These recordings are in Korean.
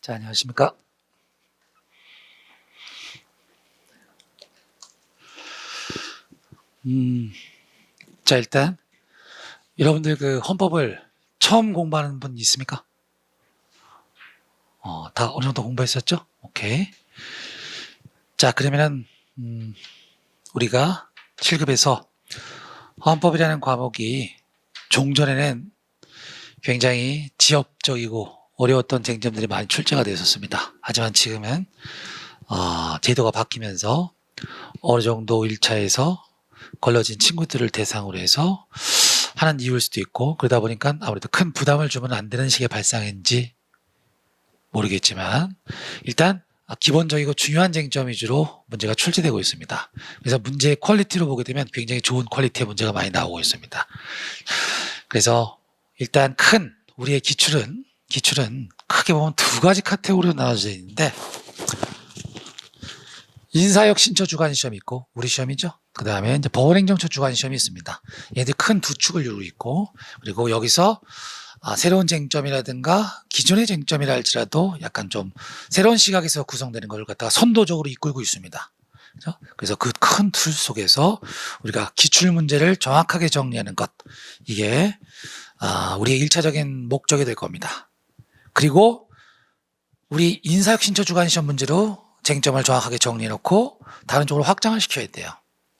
자, 안녕하십니까. 자, 일단 여러분들 그 헌법을 처음 공부하는 분 있습니까? 다 어느 정도 공부했었죠? 오케이. 자, 그러면은 우리가 7급에서 헌법이라는 과목이 종전에는 굉장히 지엽적이고 어려웠던 쟁점들이 많이 출제가 되었습니다. 하지만 지금은 제도가 바뀌면서 어느 정도 1차에서 걸러진 친구들을 대상으로 해서 하는 이유일 수도 있고, 그러다 보니까 아무래도 큰 부담을 주면 안 되는 식의 발상인지 모르겠지만 일단 기본적이고 중요한 쟁점 위주로 문제가 출제되고 있습니다. 그래서 문제의 퀄리티로 보게 되면 굉장히 좋은 퀄리티의 문제가 많이 나오고 있습니다. 그래서 일단 큰 우리의 기출은 크게 보면 두 가지 카테고리로 나눠져 있는데, 인사역 신처 주관 시험이 있고 우리 시험이죠. 그 다음에 이제 법원행정처 주관 시험이 있습니다. 얘들 큰 두 축을 이루고 있고, 그리고 여기서 새로운 쟁점이라든가 기존의 쟁점이라 할지라도 약간 좀 새로운 시각에서 구성되는 걸 갖다가 선도적으로 이끌고 있습니다. 그렇죠? 그래서 그 큰 틀 속에서 우리가 기출 문제를 정확하게 정리하는 것, 이게 우리의 1차적인 목적이 될 겁니다. 그리고 우리 인사역 신처 주관 시험 문제로 쟁점을 정확하게 정리해놓고 다른 쪽으로 확장을 시켜야 돼요.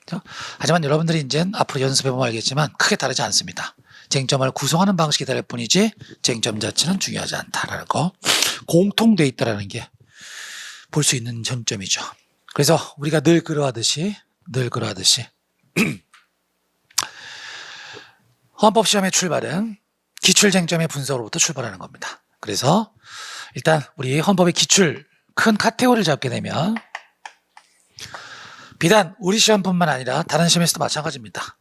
그렇죠? 하지만 여러분들이 이제 앞으로 연습해보면 알겠지만 크게 다르지 않습니다. 쟁점을 구성하는 방식이 다를 뿐이지 쟁점 자체는 중요하지 않다라는 거, 공통돼 있다라는 게 볼 수 있는 전점이죠. 그래서 우리가 늘 그러하듯이 헌법시험의 출발은 기출 쟁점의 분석으로부터 출발하는 겁니다. 그래서 일단 우리 헌법의 기출 큰 카테고리를 잡게 되면 비단 우리 시험뿐만 아니라 다른 시험에서도 마찬가지입니다.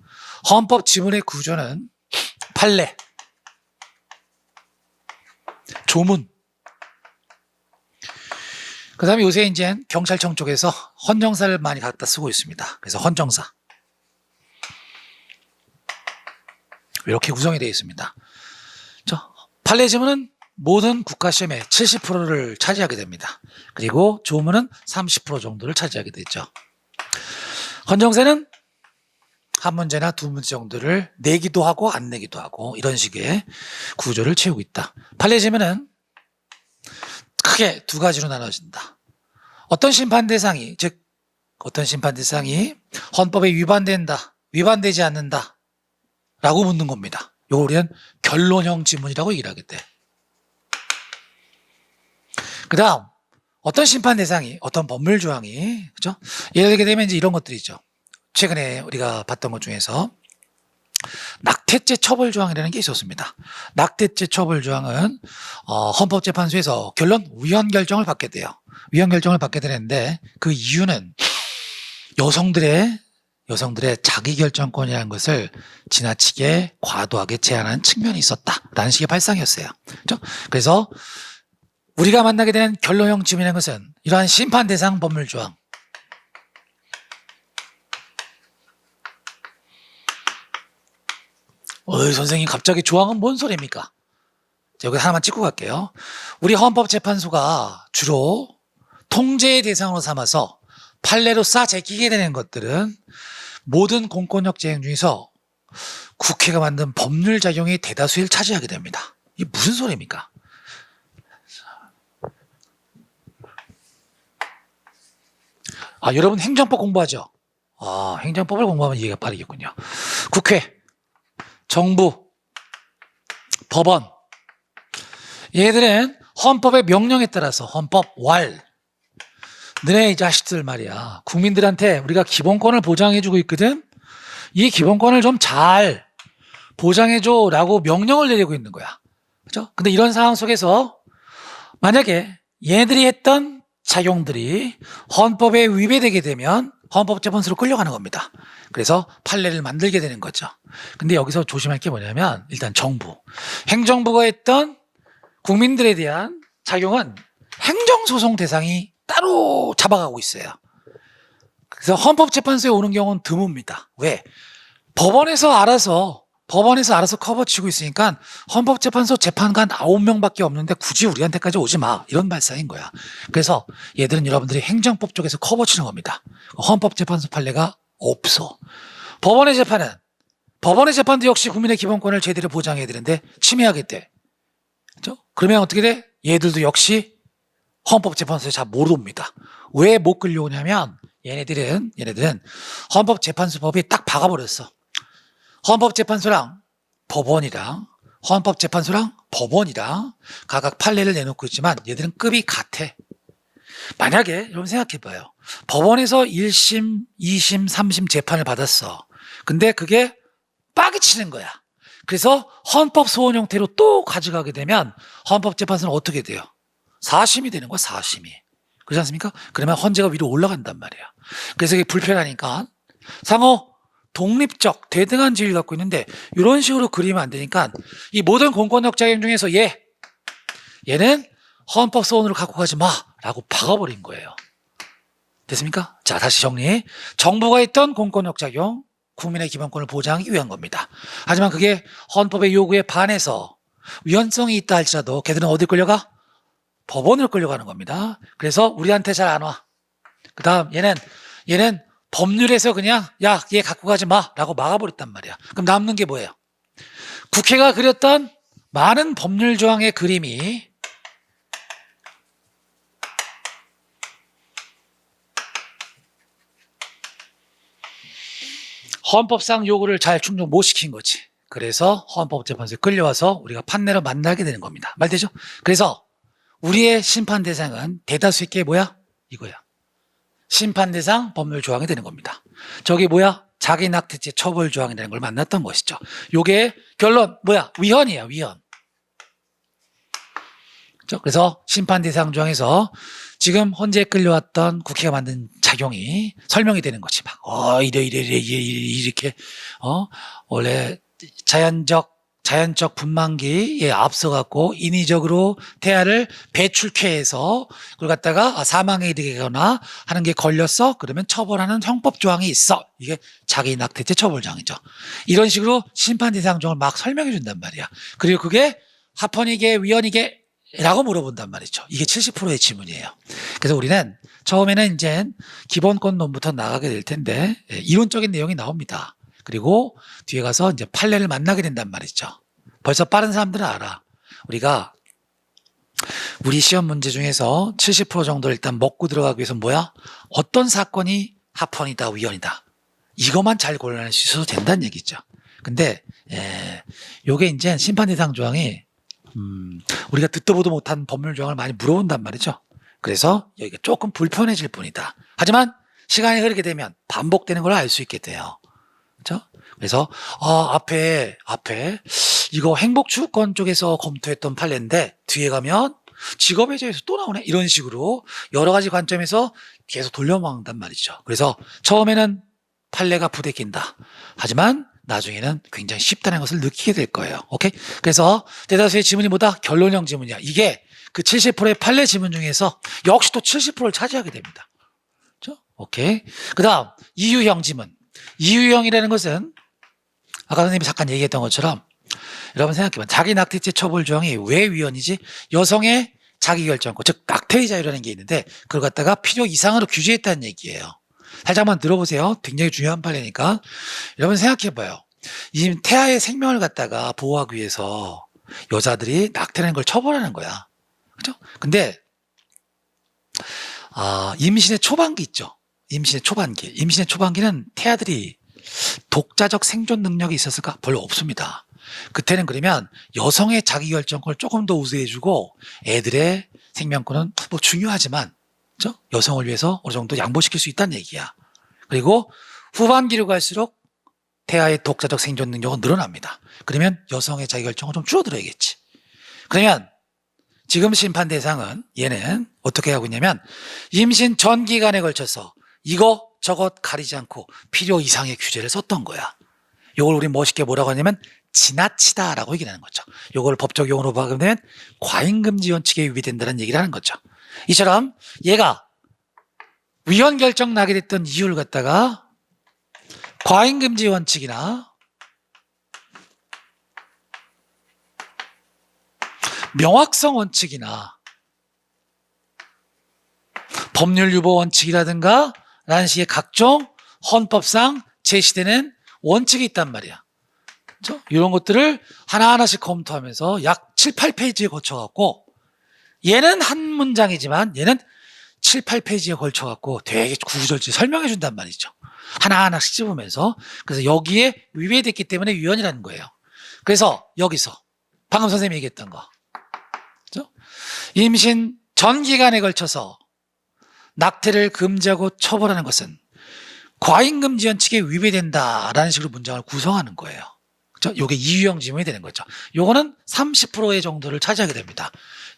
헌법 지문의 구조는 판례, 조문, 그 다음에 요새 이제 경찰청 쪽에서 헌정사를 많이 갖다 쓰고 있습니다. 그래서 헌정사 이렇게 구성이 되어 있습니다. 판례 지문은 모든 국가시험의 70%를 차지하게 됩니다. 그리고 조문은 30% 정도를 차지하게 되죠. 헌정사는 한 문제나 두 문제 정도를 내기도 하고 안 내기도 하고 이런 식의 구조를 채우고 있다. 판례 지문은 크게 두 가지로 나눠진다. 어떤 심판 대상이 헌법에 위반되지 않는다 라고 묻는 겁니다. 이걸 우리는 결론형 지문이라고 얘기를 하게 돼. 그 다음 어떤 심판 대상이, 어떤 법률 조항이, 그죠? 예를 들게 되면 이제 이런 것들이죠. 최근에 우리가 봤던 것 중에서 낙태죄 처벌 조항이라는 게 있었습니다. 낙태죄 처벌 조항은 헌법재판소에서 결론 위헌 결정을 받게 돼요. 위헌 결정을 받게 되는데 그 이유는 여성들의 자기결정권이라는 것을 지나치게 과도하게 제한하는 측면이 있었다라는 식의 발상이었어요. 그렇죠? 그래서 우리가 만나게 되는 결론형 지문이라는 것은 이러한 심판 대상 법률 조항, 선생님 갑자기 조항은 뭔 소리입니까? 여기 하나만 찍고 갈게요. 우리 헌법재판소가 주로 통제의 대상으로 삼아서 판례로 제끼게 되는 것들은 모든 공권력 재행 중에서 국회가 만든 법률 작용이 대다수를 차지하게 됩니다. 이게 무슨 소리입니까? 여러분 행정법 공부하죠? 행정법을 공부하면 이해가 빠르겠군요. 국회, 정부, 법원, 얘들은 헌법의 명령에 따라서 헌법 너네 이 자식들 말이야, 국민들한테 우리가 기본권을 보장해주고 있거든. 이 기본권을 좀 잘 보장해줘 라고 명령을 내리고 있는 거야. 그죠? 근데 이런 상황 속에서 만약에 얘들이 했던 작용들이 헌법에 위배되게 되면 헌법재판소로 끌려가는 겁니다. 그래서 판례를 만들게 되는 거죠. 근데 여기서 조심할 게 뭐냐면, 일단 행정부가 했던 국민들에 대한 작용은 행정소송 대상이 따로 잡아가고 있어요. 그래서 헌법재판소에 오는 경우는 드뭅니다. 왜? 법원에서 알아서 법원에서 알아서 커버 치고 있으니까 헌법재판소 재판관 9명밖에 없는데 굳이 우리한테까지 오지 마. 이런 발상인 거야. 그래서 얘들은 여러분들이 행정법 쪽에서 커버 치는 겁니다. 헌법재판소 판례가 없어. 법원의 재판도 역시 국민의 기본권을 제대로 보장해야 되는데 침해하겠대. 그렇죠? 그러면 어떻게 돼? 얘들도 역시 헌법재판소에 잘 못 옵니다. 왜 못 끌려오냐면 얘네들은 헌법재판소법이 딱 박아버렸어. 헌법재판소랑 법원이랑 각각 판례를 내놓고 있지만 얘들은 급이 같아. 만약에 여러분 생각해봐요. 법원에서 1심, 2심, 3심 재판을 받았어. 근데 그게 빠개치는 거야. 그래서 헌법 소원 형태로 또 가져가게 되면 헌법재판소는 어떻게 돼요? 4심이 되는 거야, 4심이. 그렇지 않습니까? 그러면 헌재가 위로 올라간단 말이야. 그래서 이게 불편하니까 상호 독립적 대등한 지위를 갖고 있는데 이런 식으로 그리면 안 되니까 이 모든 공권력 작용 중에서 얘는 헌법 소원으로 갖고 가지 마라고 박아버린 거예요. 됐습니까? 자, 다시 정리. 정부가 했던 공권력 작용, 국민의 기본권을 보장하기 위한 겁니다. 하지만 그게 헌법의 요구에 반해서 위헌성이 있다 할지라도 걔들은 어디 끌려가? 법원을 끌려가는 겁니다. 그래서 우리한테 잘 안 와. 그 다음 얘는 법률에서 그냥 야, 얘 갖고 가지 마라고 막아버렸단 말이야. 그럼 남는 게 뭐예요? 국회가 그렸던 많은 법률 조항의 그림이 헌법상 요구를 잘 충족 못 시킨 거지. 그래서 헌법재판소에 끌려와서 우리가 판례로 만나게 되는 겁니다. 말되죠? 그래서 우리의 심판 대상은 대다수의 게 뭐야? 이거야. 심판 대상 법률 조항이 되는 겁니다. 저게 뭐야? 자기 낙태죄 처벌 조항이라는 걸 만났던 것이죠. 요게 결론 뭐야? 위헌이야, 위헌. 그래서 심판 대상 조항에서 지금 헌재에 끌려왔던 국회가 만든 작용이 설명이 되는 거지. 막 이렇게 원래 자연적 분만기에 앞서갖고 인위적으로 태아를 배출케해서 그걸 갖다가 사망에 이르거나 하는 게 걸렸어? 그러면 처벌하는 형법 조항이 있어. 이게 자기 낙태죄 처벌 조항이죠. 이런 식으로 심판 대상 조항을 막 설명해 준단 말이야. 그리고 그게 합헌이게 위헌이게 라고 물어본단 말이죠. 이게 70%의 지문이에요. 그래서 우리는 처음에는 이제 기본권론부터 나가게 될 텐데 이론적인 내용이 나옵니다. 그리고 뒤에 가서 이제 판례를 만나게 된단 말이죠. 벌써 빠른 사람들은 알아. 우리 시험 문제 중에서 70% 정도를 일단 먹고 들어가기 위해서 뭐야? 어떤 사건이 합헌이다, 위헌이다. 이것만 잘 골라낼 수 있어도 된다는 얘기죠. 근데 요게 이제 심판 대상 조항이 우리가 듣도 보도 못한 법률 조항을 많이 물어본단 말이죠. 그래서 여기가 조금 불편해질 뿐이다. 하지만 시간이 흐르게 되면 반복되는 걸 알 수 있게 돼요. 그렇죠? 그래서 앞에 이거 행복추구권 쪽에서 검토했던 판례인데 뒤에 가면 직업해제에서 또 나오네 이런 식으로 여러 가지 관점에서 계속 돌려먹는단 말이죠. 그래서 처음에는 판례가 부대낀다. 하지만 나중에는 굉장히 쉽다는 것을 느끼게 될 거예요. 오케이? 그래서 대다수의 지문이 뭐다? 결론형 지문이야. 이게 그 70%의 판례 지문 중에서 역시 또 70%를 차지하게 됩니다. 그렇죠? 오케이. 그 다음 이유형 지문. 이유형이라는 것은 아까 선생님이 잠깐 얘기했던 것처럼 여러분 생각해봐. 자기 낙태죄 처벌 조항이 왜 위헌이지? 여성의 자기결정권, 즉 낙태의 자유라는 게 있는데 그걸 갖다가 필요 이상으로 규제했다는 얘기예요. 살짝만 들어보세요. 굉장히 중요한 판례니까. 여러분 생각해봐요. 이 태아의 생명을 갖다가 보호하기 위해서 여자들이 낙태라는 걸 처벌하는 거야. 그죠? 근데 임신의 초반기 있죠. 임신의 초반기는 태아들이 독자적 생존 능력이 있었을까? 별로 없습니다. 그때는 그러면 여성의 자기결정권을 조금 더 우수해주고 애들의 생명권은 뭐 중요하지만 그렇죠? 여성을 위해서 어느 정도 양보시킬 수 있다는 얘기야. 그리고 후반기로 갈수록 태아의 독자적 생존 능력은 늘어납니다. 그러면 여성의 자기결정은 좀 줄어들어야겠지. 그러면 지금 심판 대상은 얘는 어떻게 하고 있냐면 임신 전 기간에 걸쳐서 이것 가리지 않고 필요 이상의 규제를 썼던 거야. 이걸 우리 멋있게 뭐라고 하냐면 지나치다라고 얘기하는 거죠. 이걸 법적 용어로 바꾸면 과잉금지 원칙에 위배된다는 얘기를 하는 거죠. 이처럼 얘가 위헌 결정 나게 됐던 이유를 갖다가 과잉금지 원칙이나 명확성 원칙이나 법률 유보 원칙이라든가 라는 식의 각종 헌법상 제시되는 원칙이 있단 말이야. 그렇죠? 이런 것들을 하나하나씩 검토하면서 약 7, 8페이지에 거쳐갖고 얘는 한 문장이지만 얘는 7, 8페이지에 걸쳐갖고 되게 구구절절 설명해 준단 말이죠. 하나하나씩 찝으면서. 그래서 여기에 위배됐기 때문에 위헌이라는 거예요. 그래서 여기서 방금 선생님이 얘기했던 거. 그렇죠? 임신 전 기간에 걸쳐서 낙태를 금지하고 처벌하는 것은 과잉금지 원칙에 위배된다라는 식으로 문장을 구성하는 거예요. 그렇죠? 요게 이유형 지문이 되는 거죠. 요거는 30%의 정도를 차지하게 됩니다.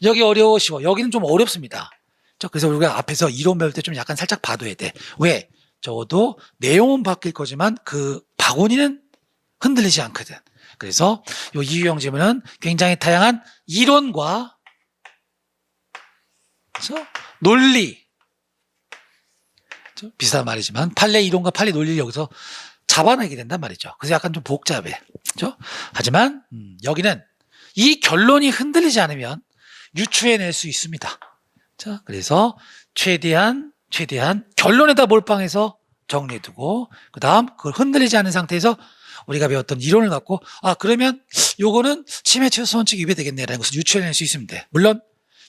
여기 어려워 쉬워. 여기는 좀 어렵습니다. 그렇죠? 그래서 우리가 앞에서 이론 배울 때 좀 약간 살짝 봐둬야 돼. 왜? 적어도 내용은 바뀔 거지만 그 바구니는 흔들리지 않거든. 그래서 요 이유형 지문은 굉장히 다양한 이론과 그렇죠? 논리 비슷한 말이지만 판례 이론과 판례 논리를 여기서 잡아내게 된단 말이죠. 그래서 약간 좀 복잡해. 그렇죠? 하지만 여기는 이 결론이 흔들리지 않으면 유추해낼 수 있습니다. 자, 그래서 최대한 결론에다 몰빵해서 정리해두고 그 다음 그걸 흔들리지 않은 상태에서 우리가 배웠던 이론을 갖고 그러면 요거는 침해 최소 원칙 위배되겠네라는 것을 유추해낼 수 있으면 돼. 물론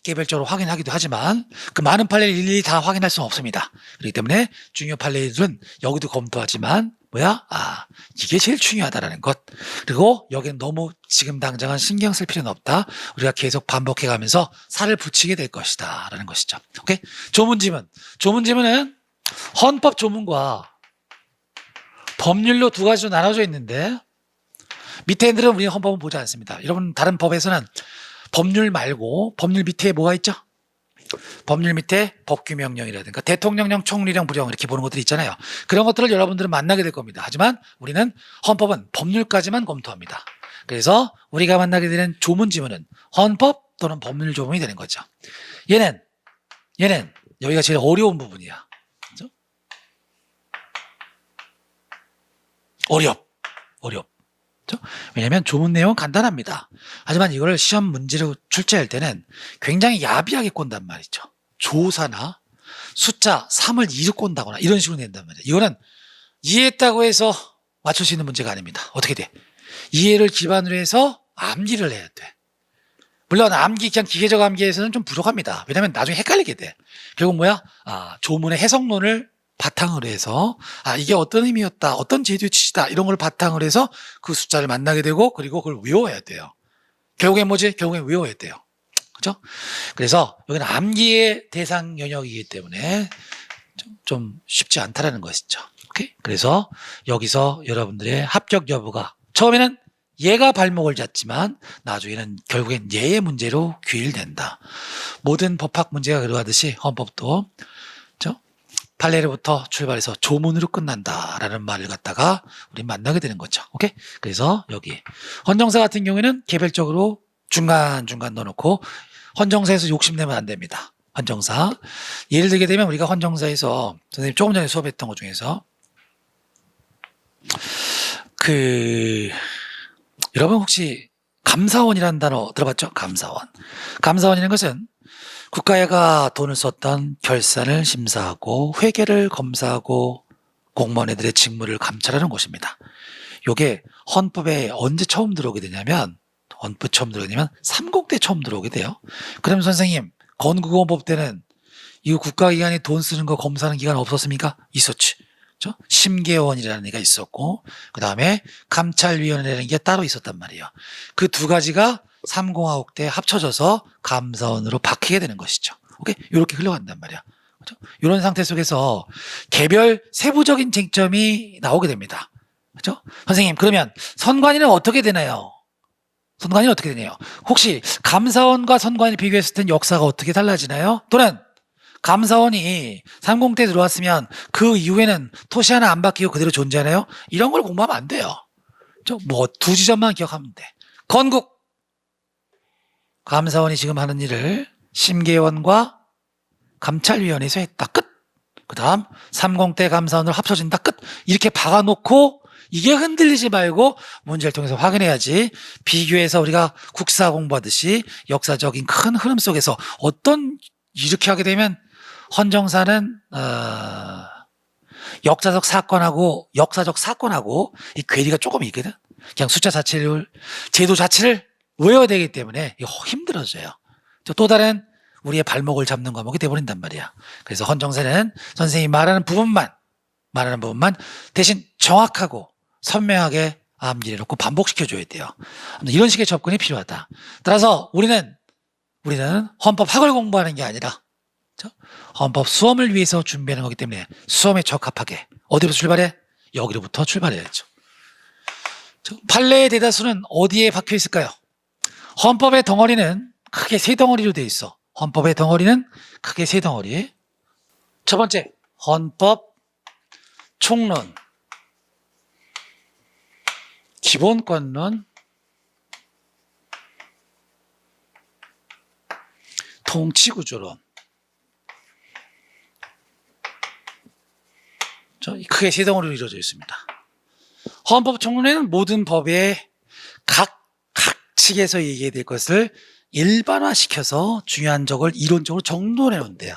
개별적으로 확인하기도 하지만 그 많은 판례를 일일이 다 확인할 수는 없습니다. 그렇기 때문에 중요 판례들은 여기도 검토하지만 이게 제일 중요하다라는 것. 그리고 여기는 너무 지금 당장은 신경 쓸 필요는 없다. 우리가 계속 반복해 가면서 살을 붙이게 될 것이다 라는 것이죠. 오케이? 조문지문. 조문지문은 헌법 조문과 법률로 두 가지로 나눠져 있는데 밑에 애들은 우리 헌법은 보지 않습니다. 여러분 다른 법에서는 법률 말고 법률 밑에 뭐가 있죠? 법률 밑에 법규명령이라든가 대통령령, 총리령, 부령 이렇게 보는 것들이 있잖아요. 그런 것들을 여러분들은 만나게 될 겁니다. 하지만 우리는 헌법은 법률까지만 검토합니다. 그래서 우리가 만나게 되는 조문지문은 헌법 또는 법률 조문이 되는 거죠. 얘는 여기가 제일 어려운 부분이야. 그렇죠? 어렵. 왜냐하면 조문 내용은 간단합니다. 하지만 이걸 시험 문제로 출제할 때는 굉장히 야비하게 꼰단 말이죠. 조사나 숫자 3을 2로 꼰다거나 이런 식으로 낸단 말이에요. 이거는 이해했다고 해서 맞출 수 있는 문제가 아닙니다. 어떻게 돼? 이해를 기반으로 해서 암기를 해야 돼. 물론 그냥 기계적 암기에서는 좀 부족합니다. 왜냐하면 나중에 헷갈리게 돼. 결국 조문의 해석론을 바탕으로 해서 이게 어떤 의미였다, 어떤 제도의 취지다 이런 걸 바탕으로 해서 그 숫자를 만나게 되고 그리고 그걸 외워야 돼요. 결국엔 결국엔 외워야 돼요. 그렇죠? 그래서 여기는 암기의 대상 영역이기 때문에 좀 쉽지 않다라는 것이죠. 오케이? 그래서 여기서 여러분들의 합격 여부가 처음에는 얘가 발목을 잡지만 나중에는 결국엔 얘의 문제로 귀일된다. 모든 법학 문제가 그러하듯이 헌법도 판례로부터 출발해서 조문으로 끝난다라는 말을 갖다가 우리 만나게 되는 거죠. 오케이? 그래서 여기 헌정사 같은 경우에는 개별적으로 중간중간 넣어놓고 헌정사에서 욕심내면 안 됩니다. 헌정사. 예를 들게 되면 우리가 헌정사에서 선생님 조금 전에 수업했던 것 중에서 여러분 혹시 감사원이라는 단어 들어봤죠? 감사원. 감사원이라는 것은 국가가 돈을 썼던 결산을 심사하고 회계를 검사하고 공무원들의 직무를 감찰하는 곳입니다. 이게 헌법에 언제 처음 들어오게 되냐면 헌법 처음 들어오게 되면 30대 처음 들어오게 돼요. 그럼 선생님 건국헌법 때는 이 국가기관이 돈 쓰는 거 검사하는 기관 없었습니까? 있었지. 그렇죠? 심계원이라는 애가 있었고 그 다음에 감찰위원회라는 게 따로 있었단 말이에요. 그 두 가지가 3공화국 때 합쳐져서 감사원으로 바뀌게 되는 것이죠. 오케이? 이렇게 흘러간단 말이야. 그렇죠? 이런 상태 속에서 개별 세부적인 쟁점이 나오게 됩니다. 그렇죠? 선생님, 그러면 선관위는 어떻게 되나요? 선관위는 어떻게 되나요? 혹시 감사원과 선관위를 비교했을 땐 역사가 어떻게 달라지나요? 또는 감사원이 30 때 들어왔으면 그 이후에는 토시 하나 안 바뀌고 그대로 존재하나요? 이런 걸 공부하면 안 돼요. 두 지점만 기억하면 돼. 건국 감사원이 지금 하는 일을 심계원과 감찰위원회에서 했다. 끝. 그 다음 30대 감사원을 합쳐진다. 끝. 이렇게 박아놓고 이게 흔들리지 말고 문제를 통해서 확인해야지 비교해서 우리가 국사 공부하듯이 역사적인 큰 흐름 속에서 이렇게 하게 되면 헌정사는 역사적 사건하고 이 괴리가 조금 있거든. 그냥 숫자 자체를 제도 자체를 외워야 되기 때문에 힘들어져요. 또 다른 우리의 발목을 잡는 과목이 돼버린단 말이야. 그래서 헌정사는 선생님이 말하는 부분만 대신 정확하고 선명하게 암기해 놓고 반복시켜줘야 돼요. 이런 식의 접근이 필요하다. 따라서 우리는 헌법학을 공부하는 게 아니라 헌법 수험을 위해서 준비하는 거기 때문에 수험에 적합하게 어디로부터 출발해? 여기로부터 출발해야죠. 판례의 대다수는 어디에 박혀 있을까요? 헌법의 덩어리는 크게 세 덩어리로 되어 있어. 헌법의 덩어리는 크게 세 덩어리. 첫 번째, 헌법 총론, 기본권론, 통치구조론. 크게 세 덩어리로 이루어져 있습니다. 헌법 총론에는 모든 법의 각 측에서 얘기해야 될 것을 일반화시켜서 중요한 적을 이론적으로 정돈해 놓은대요.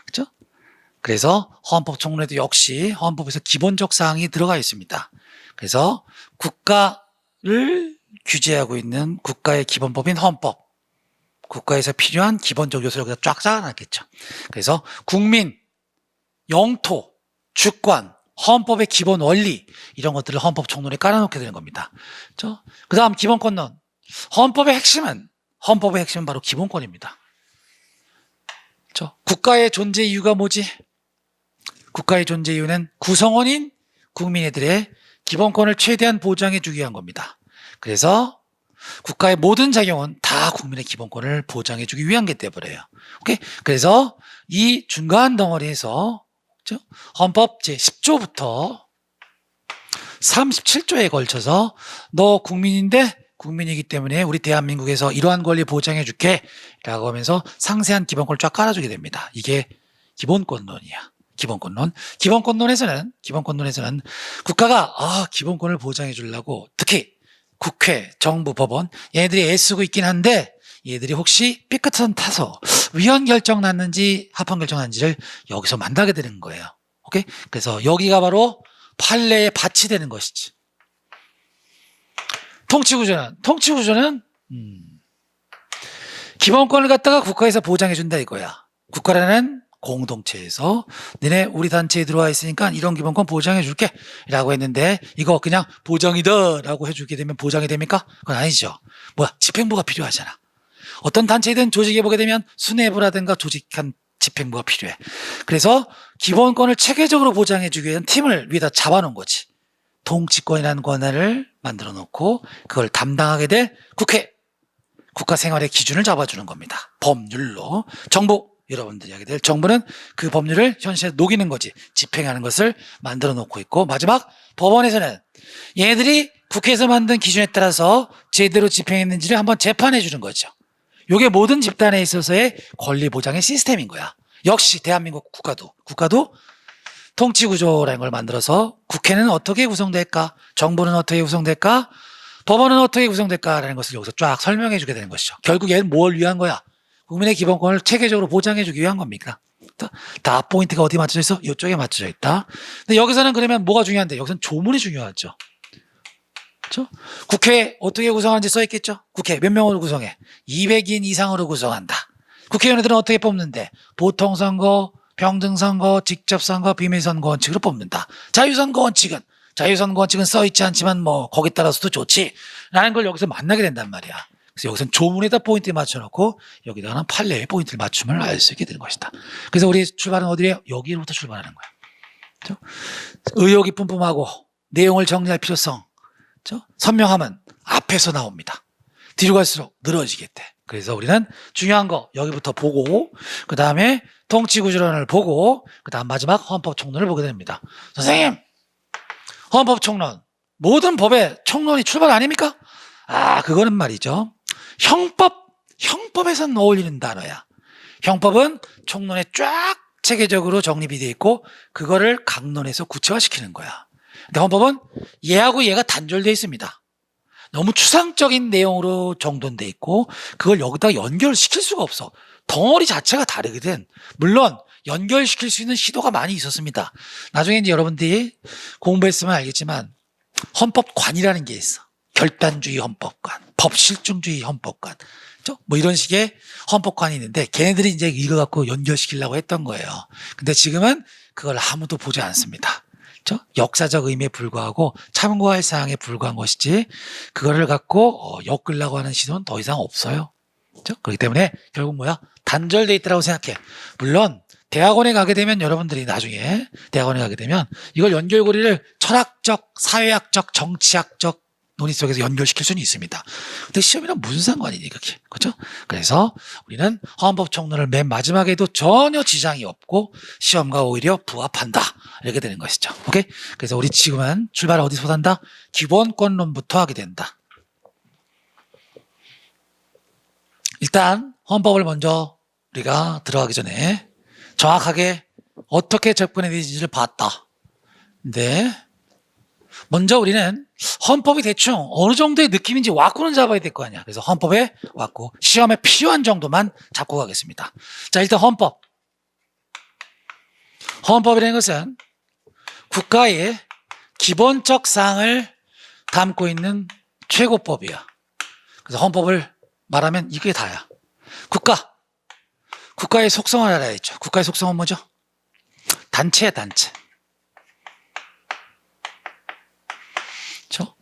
그렇죠? 그래서 헌법 총론에도 역시 헌법에서 기본적 사항이 들어가 있습니다. 그래서 국가를 규제하고 있는 국가의 기본법인 헌법, 국가에서 필요한 기본적 요소를 쫙 쌓아놨겠죠. 그래서 국민, 영토, 주권, 헌법의 기본 원리 이런 것들을 헌법 총론에 깔아놓게 되는 겁니다. 그렇죠? 그 다음 기본권론. 헌법의 핵심은 바로 기본권입니다. 그렇죠? 국가의 존재 이유가 뭐지? 국가의 존재 이유는 구성원인 국민들의 기본권을 최대한 보장해 주기 위한 겁니다. 그래서 국가의 모든 작용은 다 국민의 기본권을 보장해 주기 위한 게 되어버려요. 오케이? 그래서 이 중간 덩어리에서 헌법 제10조부터 37조에 걸쳐서 너 국민이기 때문에 우리 대한민국에서 이러한 권리 보장해 줄게 라고 하면서 상세한 기본권을 쫙 깔아주게 됩니다. 이게 기본권론이야. 기본권론에서는 국가가 기본권을 보장해 주려고 특히 국회, 정부, 법원 얘네들이 애쓰고 있긴 한데 얘들이 혹시 삐끗한 타서 위헌 결정 났는지 합헌 결정 났는지를 여기서 만나게 되는 거예요. 오케이? 그래서 여기가 바로 판례의 밭이 되는 것이지. 통치구조는 기본권을 갖다가 국가에서 보장해 준다 이거야. 국가라는 공동체에서 우리 단체에 들어와 있으니까 이런 기본권 보장해 줄게 라고 했는데 이거 그냥 보장이다 라고 해주게 되면 보장이 됩니까? 그건 아니죠. 집행부가 필요하잖아. 어떤 단체든 조직에 보게 되면 수뇌부라든가 조직한 집행부가 필요해. 그래서 기본권을 체계적으로 보장해 주기 위한 팀을 위에다 잡아놓은 거지. 통치권이라는 권한을 만들어 놓고 그걸 담당하게 될 국가 생활의 기준을 잡아주는 겁니다. 법률로. 정부, 여러분들이 하게 될 정부는 그 법률을 현실에 녹이는 거지. 집행하는 것을 만들어 놓고 있고, 마지막 법원에서는 얘네들이 국회에서 만든 기준에 따라서 제대로 집행했는지를 한번 재판해 주는 거죠. 이게 모든 집단에 있어서의 권리 보장의 시스템인 거야. 역시 대한민국 국가도 통치구조라는 걸 만들어서 국회는 어떻게 구성될까? 정부는 어떻게 구성될까? 법원은 어떻게 구성될까라는 것을 여기서 쫙 설명해 주게 되는 것이죠. 결국 얘는 뭘 위한 거야? 국민의 기본권을 체계적으로 보장해 주기 위한 겁니까? 다 포인트가 어디 맞춰져 있어? 이쪽에 맞춰져 있다. 근데 여기서는 그러면 뭐가 중요한데? 여기서는 조문이 중요하죠. 그렇죠? 국회 어떻게 구성하는지 써 있겠죠? 국회 몇 명으로 구성해? 200인 이상으로 구성한다. 국회의원들은 어떻게 뽑는데? 보통선거, 평등선거, 직접선거, 비밀선거 원칙으로 뽑는다. 자유선거 원칙은 써 있지 않지만 거기 따라서도 좋지 라는 걸 여기서 만나게 된단 말이야. 그래서 여기서는 조문에다 포인트 맞춰놓고 여기다가는 판례에 포인트를 맞춤을 알 수 있게 되는 것이다. 그래서 우리 출발은 어디래요? 여기로부터 출발하는 거야. 그렇죠? 의욕이 뿜뿜하고 내용을 정리할 필요성, 그렇죠? 선명함은 앞에서 나옵니다. 뒤로 갈수록 늘어지게 돼. 그래서 우리는 중요한 거 여기부터 보고 그 다음에 통치구조론을 보고 그 다음 마지막 헌법총론을 보게 됩니다. 선생님, 헌법총론, 모든 법의 총론이 출발 아닙니까? 그거는 말이죠. 형법에선 어울리는 단어야. 형법은 총론에 쫙 체계적으로 정립이 되어 있고 그거를 강론에서 구체화시키는 거야. 근데 헌법은 얘하고 얘가 단절되어 있습니다. 너무 추상적인 내용으로 정돈돼 있고 그걸 여기다 연결시킬 수가 없어. 덩어리 자체가 다르거든. 물론 연결시킬 수 있는 시도가 많이 있었습니다. 나중에 이제 여러분들이 공부했으면 알겠지만 헌법관이라는 게 있어. 결단주의 헌법관, 법실중주의 헌법관, 그렇죠? 뭐 이런 식의 헌법관이 있는데 걔네들이 이제 이거 갖고 연결시키려고 했던 거예요. 근데 지금은 그걸 아무도 보지 않습니다. 그렇죠? 역사적 의미에 불과하고 참고할 사항에 불과한 것이지 그거를 갖고 엮으려고 하는 시도는 더 이상 없어요. 그렇죠? 그렇기 때문에 결국 뭐야? 단절돼 있다고 생각해. 물론 대학원에 가게 되면 여러분들이 나중에 대학원에 가게 되면 이걸 연결고리를 철학적, 사회학적, 정치학적 논의 속에서 연결시킬 수는 있습니다. 근데 시험이랑 무슨 상관이니 그게. 그렇죠? 그래서 우리는 헌법 총론을 맨 마지막에도 전혀 지장이 없고 시험과 오히려 부합한다. 이렇게 되는 것이죠. 오케이? 그래서 우리 지금은 출발 어디서 한다? 기본권론부터 하게 된다. 일단 헌법을 먼저 우리가 들어가기 전에 정확하게 어떻게 접근해야 되는지를 봤다. 근데 먼저 우리는 헌법이 대충 어느 정도의 느낌인지 왁구는 잡아야 될 거 아니야. 그래서 헌법의 왁구, 시험에 필요한 정도만 잡고 가겠습니다. 자, 일단 헌법. 헌법이라는 것은 국가의 기본적 사항을 담고 있는 최고법이야. 그래서 헌법을 말하면 이게 다야. 국가의 속성을 알아야죠. 국가의 속성은 뭐죠? 단체야, 단체. 그렇죠?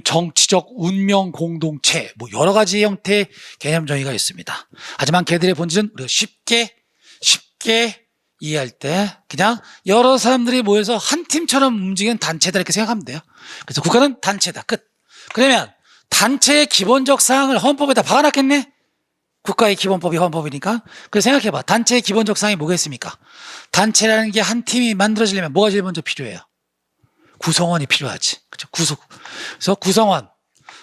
정치적 운명 공동체, 뭐 여러 가지 형태의 개념 정의가 있습니다. 하지만 걔들의 본질은 우리가 쉽게 이해할 때 그냥 여러 사람들이 모여서 한 팀처럼 움직이는 단체다 이렇게 생각하면 돼요. 그래서 국가는 단체다. 끝. 그러면 단체의 기본적 사항을 헌법에다 박아놨겠네? 국가의 기본법이 헌법이니까. 그래서 생각해봐. 단체의 기본적 사항이 뭐겠습니까? 단체라는 게 한 팀이 만들어지려면 뭐가 제일 먼저 필요해요? 구성원이 필요하지. 그렇죠? 그래서 구성원.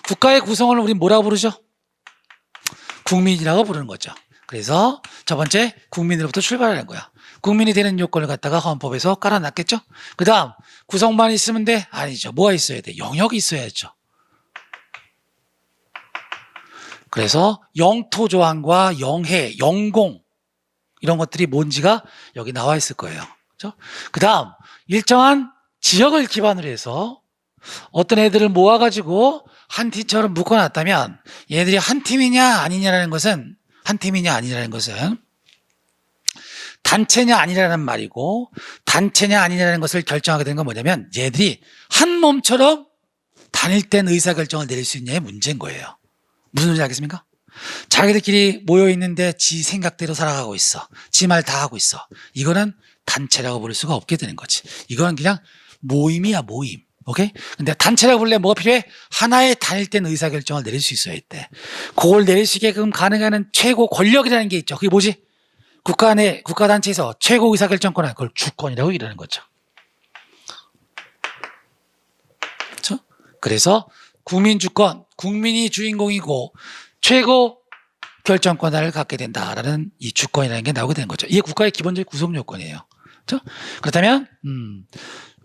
국가의 구성원을 우리 뭐라고 부르죠? 국민이라고 부르는 거죠. 그래서 첫 번째 국민으로부터 출발하는 거야. 국민이 되는 요건을 갖다가 헌법에서 깔아놨겠죠? 그 다음 구성만 있으면 돼? 아니죠. 뭐가 있어야 돼? 영역이 있어야죠. 그래서 영토 조항과 영해, 영공 이런 것들이 뭔지가 여기 나와 있을 거예요. 그렇죠? 그 다음 일정한 지역을 기반으로 해서 어떤 애들을 모아가지고 한 팀처럼 묶어놨다면 얘들이 한 팀이냐 아니냐라는 것은 단체냐 아니냐라는 말이고 단체냐 아니냐라는 것을 결정하게 되는 건 뭐냐면 얘들이 한 몸처럼 단일된 의사결정을 내릴 수 있냐의 문제인 거예요. 무슨 소리인지 알겠습니까? 자기들끼리 모여있는데 지 생각대로 살아가고 있어. 지 말 다 하고 있어. 이거는 단체라고 부를 수가 없게 되는 거지. 이거는 그냥 모임이야, 모임. 오케이? 근데 단체라고 부르려면 뭐가 필요해? 하나의 단일된 의사결정을 내릴 수 있어야 돼. 그걸 내릴 수 있게끔 가능한 최고 권력이라는 게 있죠. 그게 뭐지? 국가단체에서 최고 의사결정권을 그걸 주권이라고 이러는 거죠. 그렇죠? 그래서 국민주권, 국민이 주인공이고 최고 결정권을 갖게 된다라는 이 주권이라는 게 나오게 되는 거죠. 이게 국가의 기본적인 구성 요건이에요. 그렇죠? 그렇다면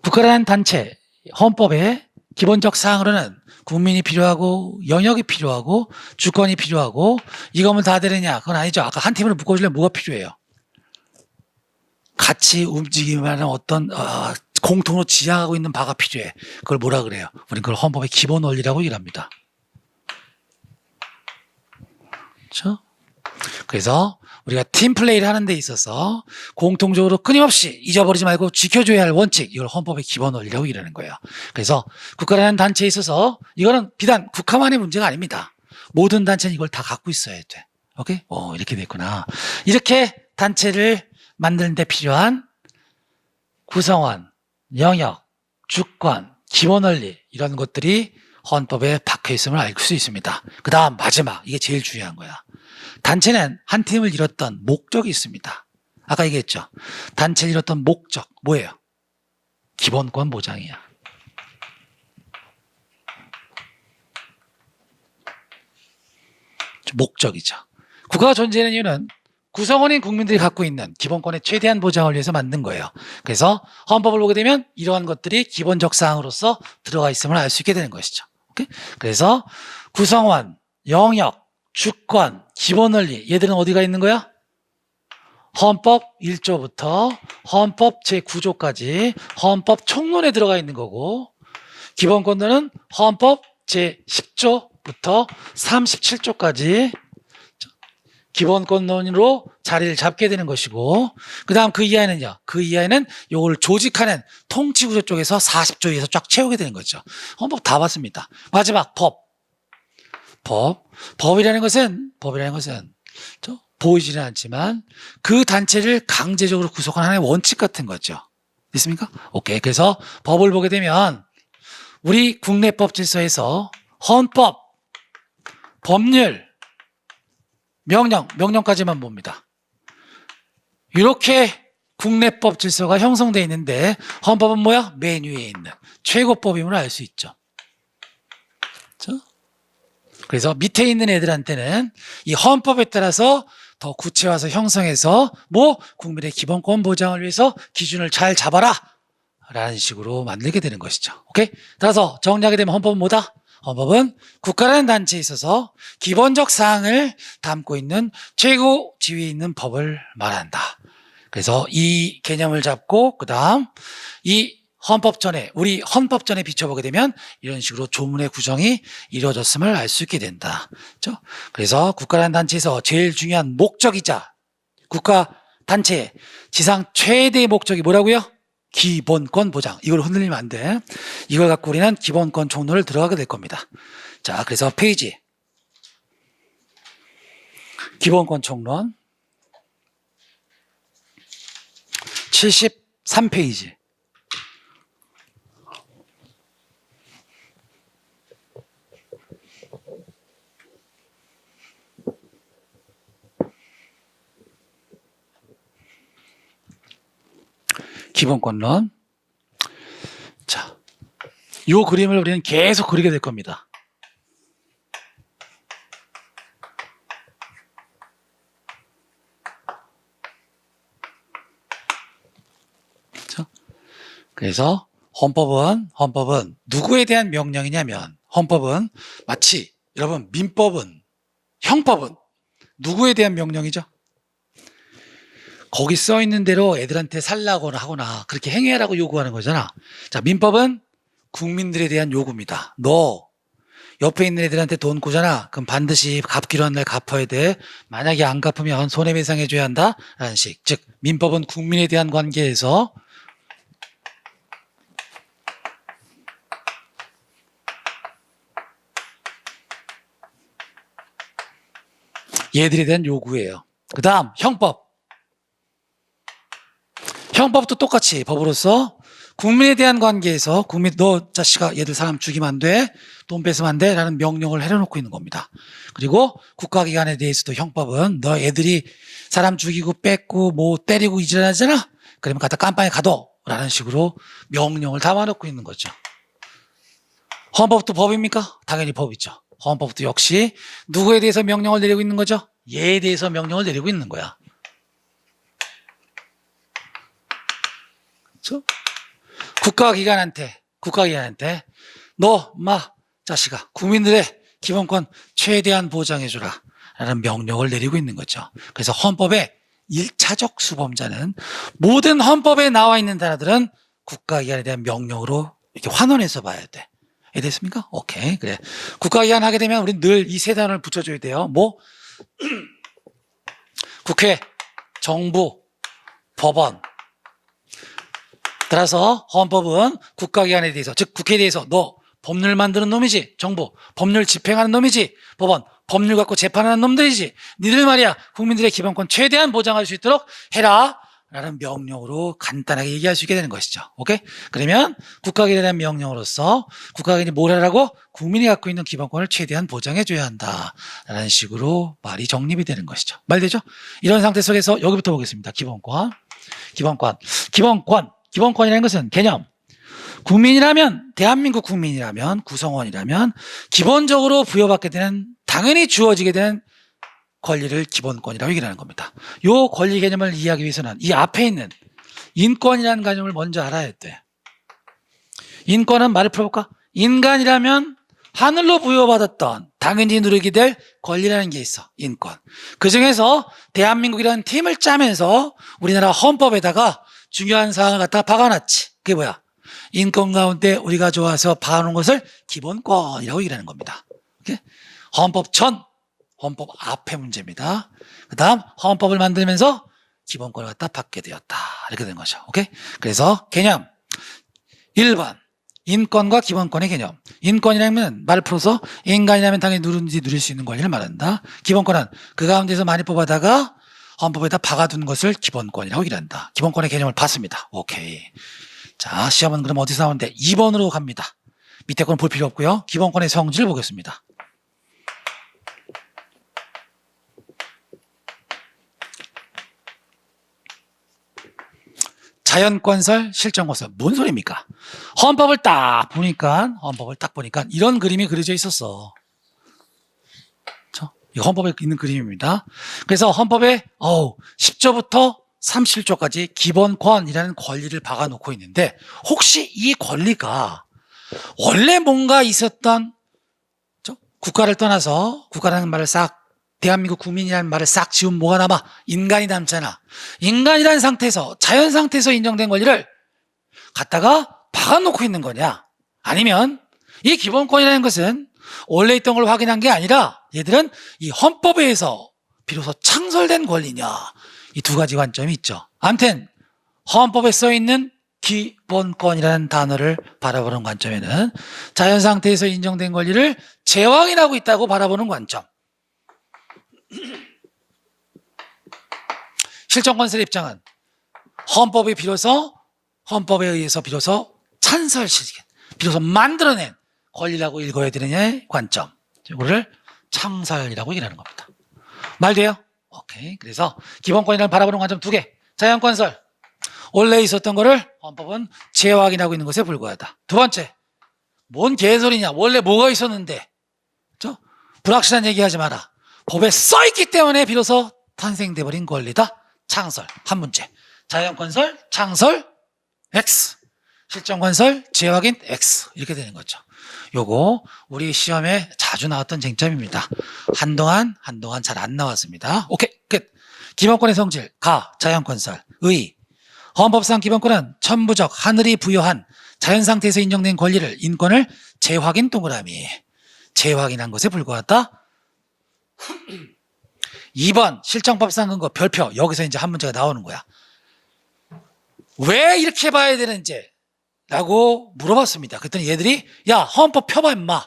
국가라는 단체, 헌법의 기본적 사항으로는 국민이 필요하고 영역이 필요하고 주권이 필요하고 이거면 다 되느냐? 그건 아니죠. 아까 한 팀으로 묶어주려면 뭐가 필요해요? 같이 움직이면 어떤 공통으로 지향하고 있는 바가 필요해. 그걸 뭐라 그래요? 우리는 그걸 헌법의 기본 원리라고 얘기합니다. 그렇죠? 그래서 우리가 팀플레이를 하는 데 있어서 공통적으로 끊임없이 잊어버리지 말고 지켜줘야 할 원칙, 이걸 헌법의 기본 원리라고 이러는 거예요. 그래서 국가라는 단체에 있어서 이거는 비단 국가만의 문제가 아닙니다. 모든 단체는 이걸 다 갖고 있어야 돼. 오케이? 이렇게 됐구나. 이렇게 단체를 만드는 데 필요한 구성원, 영역, 주권, 기본 원리 이런 것들이 헌법에 박혀 있음을 알 수 있습니다. 그 다음 마지막, 이게 제일 중요한 거야. 단체는 한 팀을 이뤘던 목적이 있습니다. 아까 얘기했죠. 단체를 이뤘던 목적 뭐예요? 기본권 보장이야. 목적이죠. 국가가 존재하는 이유는 구성원인 국민들이 갖고 있는 기본권의 최대한 보장을 위해서 만든 거예요. 그래서 헌법을 보게 되면 이러한 것들이 기본적 사항으로서 들어가 있음을 알 수 있게 되는 것이죠. 오케이? 그래서 구성원, 영역, 주권, 기본원리 얘들은 어디가 있는 거야? 헌법 1조부터 헌법 제9조까지 헌법 총론에 들어가 있는 거고, 기본권들은 헌법 제10조부터 37조까지 기본권론으로 자리를 잡게 되는 것이고, 그 다음 그 이하에는요, 그 이하에는 요걸 조직하는 통치구조 쪽에서 40조 에서 쫙 채우게 되는 거죠. 헌법 다 봤습니다. 마지막 법이라는 것은 보이지는 않지만 그 단체를 강제적으로 구속하는 하나의 원칙 같은 거죠. 됐습니까? 오케이. 그래서 법을 보게 되면 우리 국내법 질서에서 헌법, 법률, 명령까지만 봅니다. 이렇게 국내법 질서가 형성되어 있는데 헌법은 뭐야? 맨 위에 있는 최고법임을 알 수 있죠. 그렇죠? 그래서 밑에 있는 애들한테는 이 헌법에 따라서 더 구체화해서 형성해서 국민의 기본권 보장을 위해서 기준을 잘 잡아라 라는 식으로 만들게 되는 것이죠. 오케이? 따라서 정리하게 되면 헌법은 뭐다? 헌법은 국가라는 단체에 있어서 기본적 사항을 담고 있는 최고 지위에 있는 법을 말한다. 그래서 이 개념을 잡고 그 다음 이 헌법전에, 우리 헌법전에 비춰보게 되면 이런 식으로 조문의 구성이 이루어졌음을 알 수 있게 된다. 그렇죠? 그래서 국가라는 단체에서 제일 중요한 목적이자 국가 단체의 지상 최대의 목적이 뭐라고요? 기본권 보장. 이걸 흔들리면 안 돼. 이걸 갖고 우리는 기본권 총론을 들어가게 될 겁니다. 자, 그래서 페이지 기본권 총론 73페이지. 기본권론. 자, 이 그림을 우리는 계속 그리게 될 겁니다. 그렇죠? 그래서 헌법은 누구에 대한 명령이냐면, 헌법은 마치 여러분 민법은, 형법은 누구에 대한 명령이죠? 거기 써 있는 대로 애들한테 살라거나 하거나 그렇게 행해라고 요구하는 거잖아. 자, 민법은 국민들에 대한 요구입니다. 너 옆에 있는 애들한테 돈 꾸잖아. 그럼 반드시 갚기로 한 날 갚아야 돼. 만약에 안 갚으면 손해배상해 줘야 한다. 라는 식. 즉 민법은 국민에 대한 관계에서 얘들에 대한 요구예요. 그 다음 형법도 똑같이 법으로서 국민에 대한 관계에서 너 자식아 얘들 사람 죽이면 안 돼, 돈 뺏으면 안 돼 라는 명령을 해놓고 있는 겁니다. 그리고 국가기관에 대해서도 형법은 너 애들이 사람 죽이고 뺏고 때리고 이질하잖아, 그러면 갖다 깜빵에 가둬 라는 식으로 명령을 담아놓고 있는 거죠. 헌법도 법입니까? 당연히 법이죠. 헌법도 역시 누구에 대해서 명령을 내리고 있는 거죠? 얘에 대해서 명령을 내리고 있는 거야. 그렇죠? 국가기관한테 너 자식아 국민들의 기본권 최대한 보장해주라 라는 명령을 내리고 있는 거죠. 그래서 헌법의 1차적 수범자는 모든 헌법에 나와 있는 단어들은 국가기관에 대한 명령으로 이렇게 환원해서 봐야 돼. 이해됐습니까? 오케이. 그래. 국가기관 하게 되면 우리는 늘 이 세 단어를 붙여줘야 돼요. 국회, 정부, 법원. 따라서 헌법은 국가기관에 대해서, 즉 국회에 대해서 너 법률 만드는 놈이지, 정부 법률 집행하는 놈이지, 법원 법률 갖고 재판하는 놈들이지, 니들 말이야 국민들의 기본권 최대한 보장할 수 있도록 해라 라는 명령으로 간단하게 얘기할 수 있게 되는 것이죠. 오케이? 그러면 국가기관에 대한 명령으로서 국가기관이 뭘 하라고? 국민이 갖고 있는 기본권을 최대한 보장해 줘야 한다 라는 식으로 말이 정립이 되는 것이죠. 말되죠? 이런 상태 속에서 여기부터 보겠습니다. 기본권이라는 것은 개념. 국민이라면, 대한민국 국민이라면, 구성원이라면 기본적으로 부여받게 되는, 당연히 주어지게 되는 권리를 기본권이라고 얘기하는 겁니다. 요 권리 개념을 이해하기 위해서는 이 앞에 있는 인권이라는 개념을 먼저 알아야 돼. 인권은 말을 풀어볼까? 인간이라면 하늘로 부여받았던 당연히 누리게 될 권리라는 게 있어. 인권. 그중에서 대한민국이라는 팀을 짜면서 우리나라 헌법에다가 중요한 사항을 갖다 박아놨지. 그게 뭐야? 인권 가운데 우리가 좋아서 박아놓은 것을 기본권이라고 얘기하는 겁니다. 오케이? 헌법 전, 헌법 앞의 문제입니다. 그 다음 헌법을 만들면서 기본권을 갖다 받게 되었다. 이렇게 된 거죠. 오케이? 그래서 개념 1번 인권과 기본권의 개념. 인권이라면 말을 풀어서 인간이라면 당연히 누르든지 누릴 수 있는 권리를 말한다. 기본권은 그 가운데서 많이 뽑아다가 헌법에다 박아둔 것을 기본권이라고 얘기한다. 기본권의 개념을 봤습니다. 오케이. 자, 시험은 그럼 어디서 나오는데 2번으로 갑니다. 밑에 건 볼 필요 없고요. 기본권의 성질을 보겠습니다. 자연건설, 실정건설. 뭔 소리입니까? 헌법을 딱 보니까 이런 그림이 그려져 있었어. 이 헌법에 있는 그림입니다. 그래서 헌법에 10조부터 37조까지 기본권이라는 권리를 박아놓고 있는데 혹시 이 권리가 원래 뭔가 있었던 국가를 떠나서 국가라는 말을 대한민국 국민이라는 말을 싹 지우면 뭐가 남아? 인간이 남잖아. 인간이라는 상태에서 자연 상태에서 인정된 권리를 갖다가 박아놓고 있는 거냐? 아니면 이 기본권이라는 것은 원래 있던 걸 확인한 게 아니라 얘들은 이 헌법에 의해서 비로소 창설된 권리냐? 이 두 가지 관점이 있죠. 아무튼 헌법에 써있는 기본권이라는 단어를 바라보는 관점에는 자연 상태에서 인정된 권리를 재확인하고 있다고 바라보는 관점. 실정건설의 입장은 헌법에 의해서 비로소 찬설시킨, 비로소 만들어낸 권리라고 읽어야 되느냐의 관점. 이거를 창설이라고 얘기하는 겁니다. 말 돼요? 오케이. 그래서 기본권이라는 바라보는 관점 2개. 자연건설. 원래 있었던 거를 헌법은 재확인하고 있는 것에 불과하다. 두 번째. 뭔 개소리냐. 원래 뭐가 있었는데. 그렇죠? 불확실한 얘기하지 마라. 법에 써있기 때문에 비로소 탄생돼버린 권리다. 창설. 한 문제. 자연건설, 창설, X. 실정건설, 재확인, X. 이렇게 되는 거죠. 요거 우리 시험에 자주 나왔던 쟁점입니다. 한동안 잘 안 나왔습니다. 오케이, 끝. 기본권의 성질, 가, 자연건설, 의. 헌법상 기본권은 천부적 하늘이 부여한 자연상태에서 인정된 권리를, 인권을 재확인 동그라미. 재확인한 것에 불과하다. 2번 실정법상 근거 별표. 여기서 이제 한 문제가 나오는 거야. 왜 이렇게 봐야 되는지 라고 물어봤습니다. 그랬더니 얘들이 야 헌법 펴봐 임마.